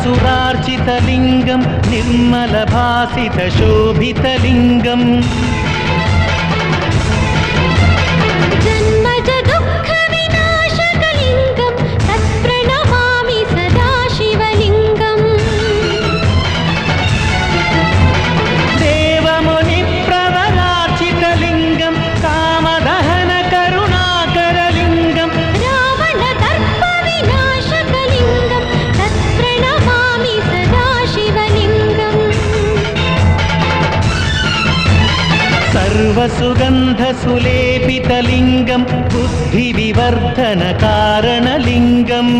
सुरार्चितलिङ्गं निर्मलभासितशोभितलिङ्गम् जन्मज दुःखविनाशकलिङ्गं तत्प्रणमामि सदा शिवलिङ्गम् देवमुनिप्रवरार्चितलिङ्गं कामदहनकरुणाकरलिङ्गं रावणदर्पविनाशकलिङ्गं तत्प्रणमामि सदा शिवलिङ्गम् सर्वसुगन्धसुलेपितलिङ्गं बुद्धिविवर्धनकारणलिङ्गम्